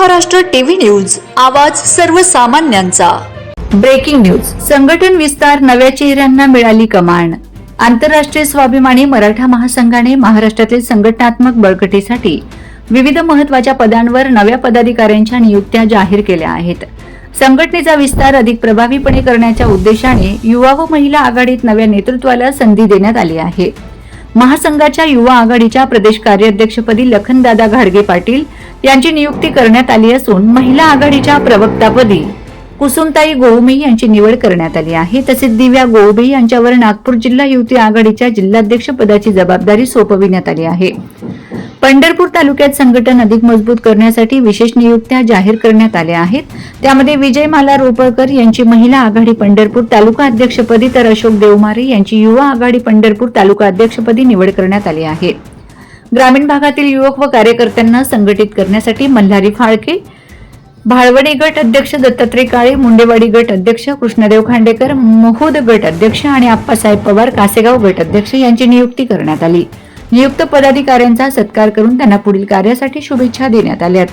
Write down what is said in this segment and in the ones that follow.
Maharashtra TV news, आवाज सर्वसामान्यांचा। Breaking news. संघटन विस्तार, नव्या चेहऱ्यांना मिळाली कमान। आंतरराष्ट्रीय स्वाभिमानी मराठा महासंघाने महाराष्ट्रातील संघटनात्मक बळकटीसाठी विविध महत्त्वाच्या पदांवर नव्या पदाधिकाऱ्यांच्या नियुक्त्या जाहीर केल्या आहेत। संघटनेचा विस्तार अधिक प्रभावीपणे करण्याच्या उद्देशाने युवा व महिला आघाडीत नव्या नेतृत्वाला संधी देण्यात आली आहे। महासंघाच्या युवा आघाडीच्या प्रदेश कार्याध्यक्षपदी लखनदादा घाडगे पाटील यांची नियुक्ती करण्यात आली असून महिला आघाडीच्या प्रवक्तापदी कुसुमताई गोवमे यांची निवड करण्यात आली आहे। तसेच दिव्या गोवबे यांच्यावर नागपूर जिल्हा युवती आघाडीच्या जिल्हाध्यक्ष पदाची जबाबदारी सोपविण्यात आली आहे। पंढरपूर तालुक्यात संघटन अधिक मजबूत करण्यासाठी विशेष नियुक्त्या जाहीर करण्यात आल्या आहेत। त्यामध्ये विजयमाला रोपळकर यांची महिला आघाडी पंढरपूर तालुका अध्यक्षपदी तर अशोक देवमारे यांची युवा आघाडी पंढरपूर तालुका अध्यक्षपदी निवड करण्यात आली आहे। ग्रामीण भागातील युवक व कार्यकर्त्यांना संघटित करण्यासाठी मल्हारी फाळके, भाळवणी गट अध्यक्ष दत्तात्रय काळे, मुंडेवाडी गट अध्यक्ष कृष्णदेव खांडेकर, मोहोद गट अध्यक्ष आणि आप्पासाहेब पवार कासेगाव गट अध्यक्ष यांची नियुक्ती करण्यात आली। नियुक्त पदाधिकाऱ्यांचा सत्कार करून त्यांना पुढील कार्यासाठी शुभेच्छा देण्यात आल्या।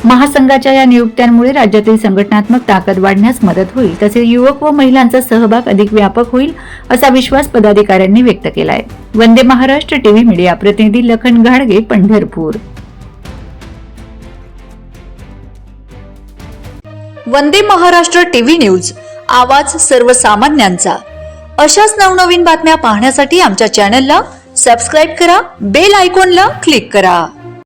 महासंघाच्या या नियुक्त्यांमुळे राज्यातील संघटनात्मक ताकद वाढण्यास मदत होईल, तसेच युवक व महिलांचा सहभाग अधिक व्यापक होईल असा विश्वास पदाधिकाऱ्यांनी व्यक्त केला आहे। वंदे महाराष्ट्र टीव्ही मीडिया प्रतिनिधी लखन घाडगे, पंढरपूर। वंदे महाराष्ट्र टीव्ही न्यूज, आवाज सर्वसामान्यांचा। अशाच नवनवीन बातम्या पाहण्यासाठी आमच्या चॅनलला सबस्क्राइब करा, बेल आयकॉनला क्लिक करा।